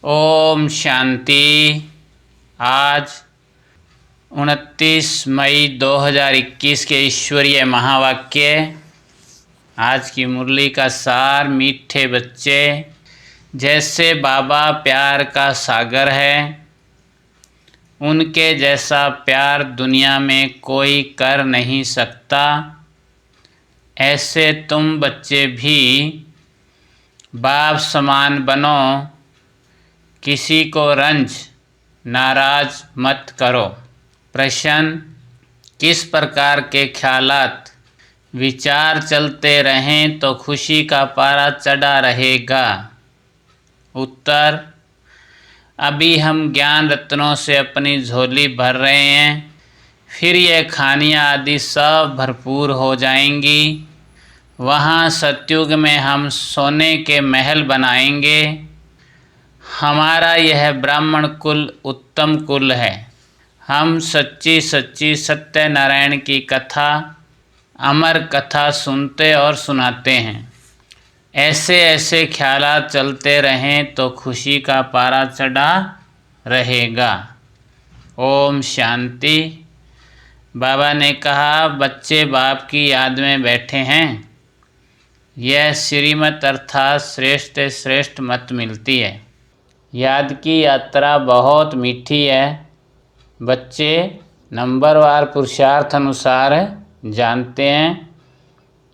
ओम शांति। आज 29 मई 2021 के ईश्वरीय महावाक्य। आज की मुरली का सार। मीठे बच्चे, जैसे बाबा प्यार का सागर है, उनके जैसा प्यार दुनिया में कोई कर नहीं सकता। ऐसे तुम बच्चे भी बाप समान बनो। किसी को रंज नाराज मत करो। प्रश्न: किस प्रकार के ख्यालात विचार चलते रहें तो खुशी का पारा चढ़ा रहेगा? उत्तर: अभी हम ज्ञान रत्नों से अपनी झोली भर रहे हैं, फिर ये खानियाँ आदि सब भरपूर हो जाएंगी। वहाँ सतयुग में हम सोने के महल बनाएंगे। हमारा यह ब्राह्मण कुल उत्तम कुल है। हम सच्ची सच्ची सत्यनारायण की कथा, अमर कथा सुनते और सुनाते हैं। ऐसे ऐसे ख्यालात चलते रहें तो खुशी का पारा चढ़ा रहेगा। ओम शांति। बाबा ने कहा, बच्चे बाप की याद में बैठे हैं। यह श्रीमत अर्थात श्रेष्ठ श्रेष्ठ मत मिलती है। याद की यात्रा बहुत मीठी है। बच्चे नंबरवार पुरुषार्थ अनुसार जानते हैं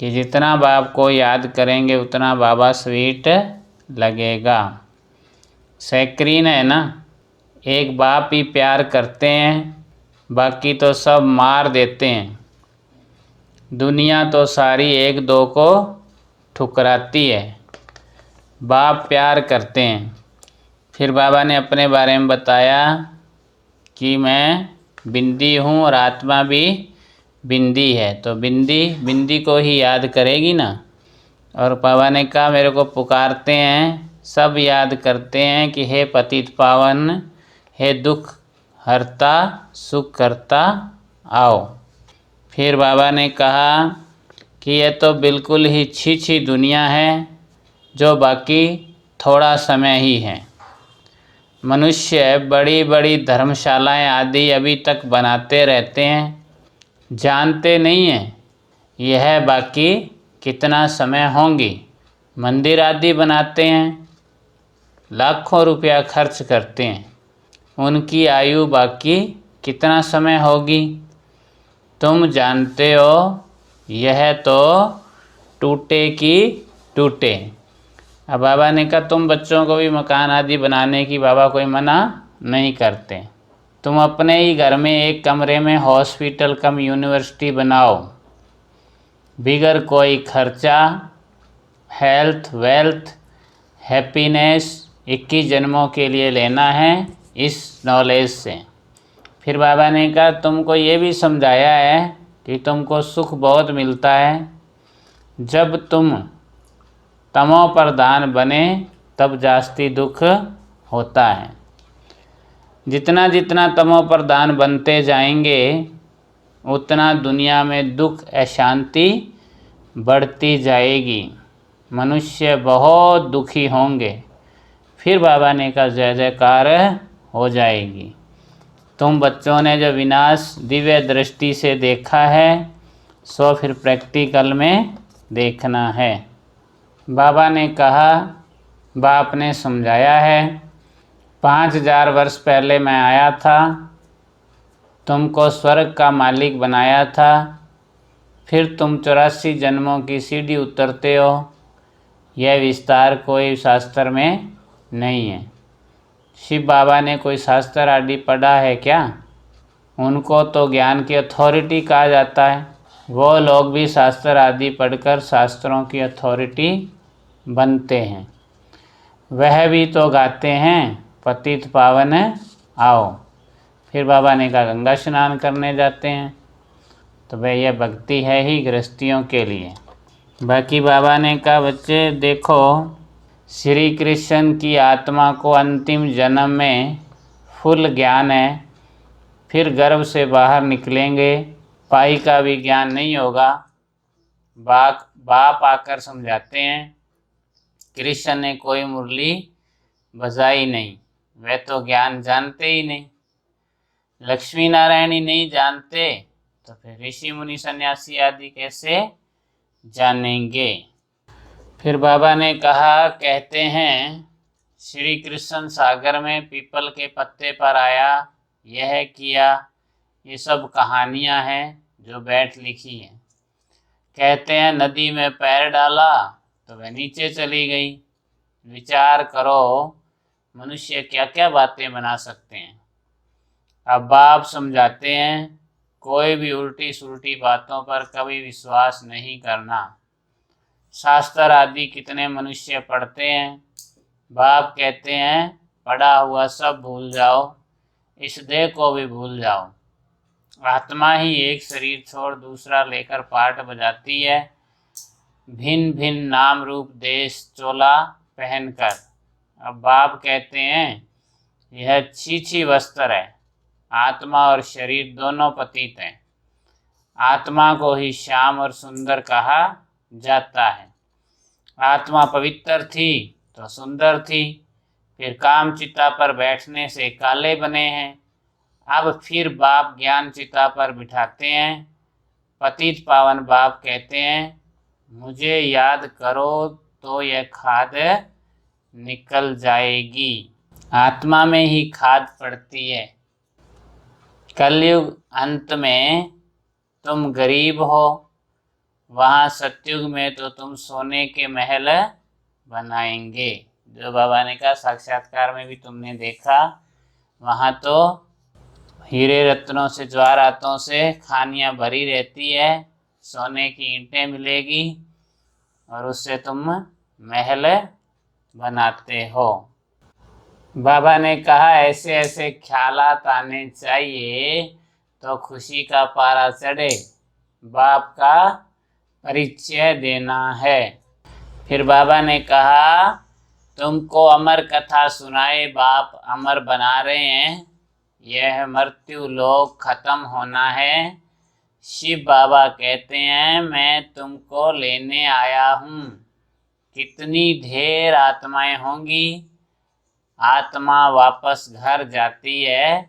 कि जितना बाप को याद करेंगे उतना बाबा स्वीट लगेगा। सैक्रीन है ना, एक बाप ही प्यार करते हैं, बाकी तो सब मार देते हैं। दुनिया तो सारी एक दो को ठुकराती है, बाप प्यार करते हैं। फिर बाबा ने अपने बारे में बताया कि मैं बिंदी हूँ और आत्मा भी बिंदी है, तो बिंदी बिंदी को ही याद करेगी ना। और बाबा ने कहा, मेरे को पुकारते हैं, सब याद करते हैं कि हे पतित पावन, हे दुख हरता सुख करता आओ। फिर बाबा ने कहा कि यह तो बिल्कुल ही छी दुनिया है, जो बाकी थोड़ा समय ही है। मनुष्य बड़ी बड़ी धर्मशालाएं आदि अभी तक बनाते रहते हैं, जानते नहीं हैं यह बाकी कितना समय होंगी। मंदिर आदि बनाते हैं, लाखों रुपया खर्च करते हैं, उनकी आयु बाकी कितना समय होगी तुम जानते हो? यह तो टूटे की टूटे। अब बाबा ने कहा, तुम बच्चों को भी मकान आदि बनाने की बाबा कोई मना नहीं करते। तुम अपने ही घर में एक कमरे में हॉस्पिटल कम यूनिवर्सिटी बनाओ, बिगर कोई खर्चा। हेल्थ वेल्थ हैप्पीनेस 21 जन्मों के लिए लेना है इस नॉलेज से। फिर बाबा ने कहा, तुमको ये भी समझाया है कि तुमको सुख बहुत मिलता है। जब तुम तमो प्रधान बने तब जास्ती दुख होता है। जितना जितना तमो प्रधान बनते जाएंगे उतना दुनिया में दुख अशांति बढ़ती जाएगी। मनुष्य बहुत दुखी होंगे। फिर बाबा ने कहा, जय जयकार हो जाएगी। तुम बच्चों ने जो विनाश दिव्य दृष्टि से देखा है, सो फिर प्रैक्टिकल में देखना है। बाबा ने कहा, बाप ने समझाया है, 5000 वर्ष पहले मैं आया था, तुमको स्वर्ग का मालिक बनाया था। फिर तुम 84 जन्मों की सीढ़ी उतरते हो। यह विस्तार कोई शास्त्र में नहीं है। शिव बाबा ने कोई शास्त्र आदि पढ़ा है क्या? उनको तो ज्ञान की अथॉरिटी कहा जाता है। वो लोग भी शास्त्र आदि पढ़कर शास्त्रों की अथॉरिटी बनते हैं। वह भी तो गाते हैं, पतित पावन आओ। फिर बाबा ने कहा, गंगा स्नान करने जाते हैं। तो भाई यह भक्ति है ही गृहस्थियों के लिए। बाकी बाबा ने कहा, बच्चे देखो, श्री कृष्ण की आत्मा को अंतिम जन्म में फुल ज्ञान है। फिर गर्भ से बाहर निकलेंगे, पाई का भी ज्ञान नहीं होगा। बाप आकर समझाते हैं, कृष्ण ने कोई मुरली बजाई नहीं, वे तो ज्ञान जानते ही नहीं। लक्ष्मी नारायण ही नहीं जानते तो फिर ऋषि मुनि सन्यासी आदि कैसे जानेंगे। फिर बाबा ने कहा, कहते हैं श्री कृष्ण सागर में पीपल के पत्ते पर आया, यह किया, ये सब कहानियां हैं जो बैठ लिखी हैं। कहते हैं नदी में पैर डाला तो वह नीचे चली गई। विचार करो मनुष्य क्या क्या बातें बना सकते हैं। अब बाप समझाते हैं, कोई भी उल्टी सुल्टी बातों पर कभी विश्वास नहीं करना। शास्त्र आदि कितने मनुष्य पढ़ते हैं, बाप कहते हैं पढ़ा हुआ सब भूल जाओ, इस देह को भी भूल जाओ। आत्मा ही एक शरीर छोड़ दूसरा लेकर पाठ बजाती है, भिन्न भिन्न नाम रूप देश चोला पहनकर। अब बाप कहते हैं यह छीछी वस्त्र है, आत्मा और शरीर दोनों पतित हैं। आत्मा को ही श्याम और सुंदर कहा जाता है। आत्मा पवित्र थी तो सुंदर थी, फिर काम चिता पर बैठने से काले बने हैं। अब फिर बाप ज्ञान चिता पर बिठाते हैं। पतित पावन बाप कहते हैं मुझे याद करो तो यह खाद निकल जाएगी। आत्मा में ही खाद पड़ती है। कलयुग अंत में तुम गरीब हो, वहाँ सतयुग में तो तुम सोने के महल बनाएंगे। जो बाबा ने कहा साक्षात्कार में भी तुमने देखा, वहाँ तो हीरे रत्नों से जवाहरातों से खानियाँ भरी रहती है, सोने की ईंटें मिलेगी और उससे तुम महल बनाते हो। बाबा ने कहा ऐसे ऐसे ख्यालात आने चाहिए तो खुशी का पारा चढ़े, बाप का परिचय देना है। फिर बाबा ने कहा तुमको अमर कथा सुनाए, बाप अमर बना रहे हैं, यह मृत्यु लोक खत्म होना है। शिव बाबा कहते हैं मैं तुमको लेने आया हूँ। कितनी ढेर आत्माएं होंगी, आत्मा वापस घर जाती है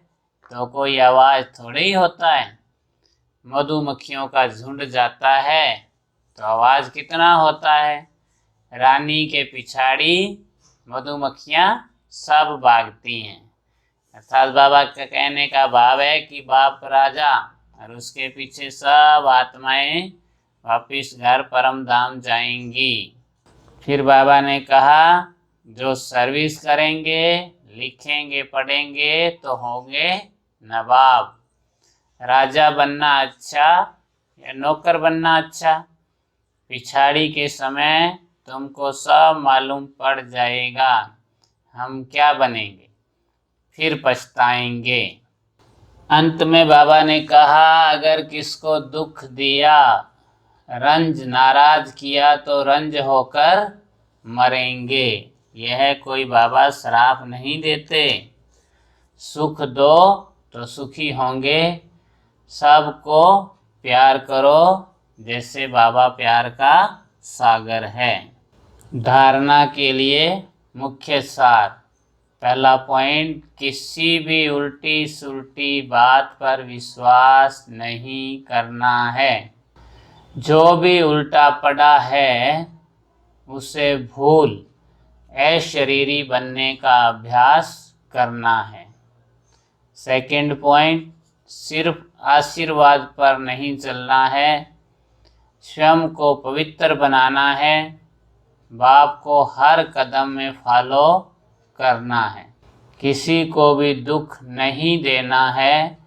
तो कोई आवाज़ थोड़ी ही होता है। मधुमक्खियों का झुंड जाता है तो आवाज़ कितना होता है। रानी के पिछाड़ी मधुमक्खियाँ सब भागती हैं। अर्थात बाबा का कहने का भाव है कि बाप राजा और उसके पीछे सब आत्माएं वापिस घर परम धाम जाएंगी। फिर बाबा ने कहा जो सर्विस करेंगे, लिखेंगे, पढ़ेंगे तो होंगे नवाब। राजा बनना अच्छा या नौकर बनना अच्छा, पिछाड़ी के समय तुमको सब मालूम पड़ जाएगा हम क्या बनेंगे, फिर पछताएंगे। अंत में बाबा ने कहा अगर किसको दुख दिया, रंज नाराज किया तो रंज होकर मरेंगे। यह कोई बाबा श्राप नहीं देते। सुख दो तो सुखी होंगे। सबको प्यार करो जैसे बाबा प्यार का सागर है। धारणा के लिए मुख्य सार। पहला पॉइंट, किसी भी उल्टी सुल्टी बात पर विश्वास नहीं करना है। जो भी उल्टा पड़ा है उसे भूल अशरीरी बनने का अभ्यास करना है। सेकंड पॉइंट, सिर्फ आशीर्वाद पर नहीं चलना है, स्वयं को पवित्र बनाना है। बाप को हर कदम में फॉलो करना है। किसी को भी दुख नहीं देना है,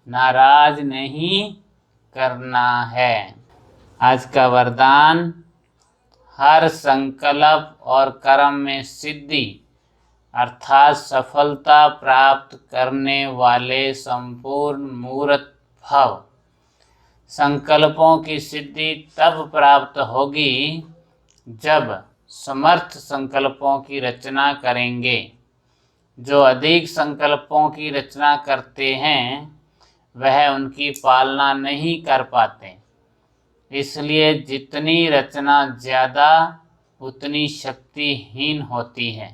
नाराज नहीं करना है। आज का वरदान, हर संकल्प और कर्म में सिद्धि अर्थात सफलता प्राप्त करने वाले संपूर्ण मूर्त भव। संकल्पों की सिद्धि तब प्राप्त होगी जब समर्थ संकल्पों की रचना करेंगे। जो अधिक संकल्पों की रचना करते हैं वह उनकी पालना नहीं कर पाते। इसलिए जितनी रचना ज़्यादा उतनी शक्तिहीन होती है।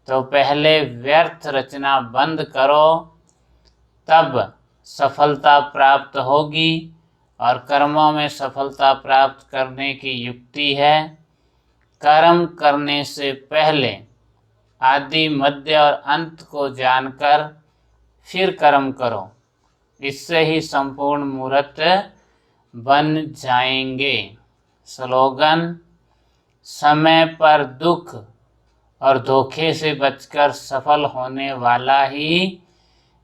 तो पहले व्यर्थ रचना बंद करो, तब सफलता प्राप्त होगी। और कर्मों में सफलता प्राप्त करने की युक्ति है, कर्म करने से पहले आदि मध्य और अंत को जानकर फिर कर्म करो। इससे ही संपूर्ण मूर्त बन जाएंगे। स्लोगन: समय पर दुख और धोखे से बचकर सफल होने वाला ही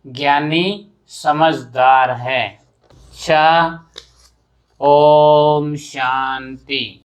ज्ञानी समझदार है। ओम शांति।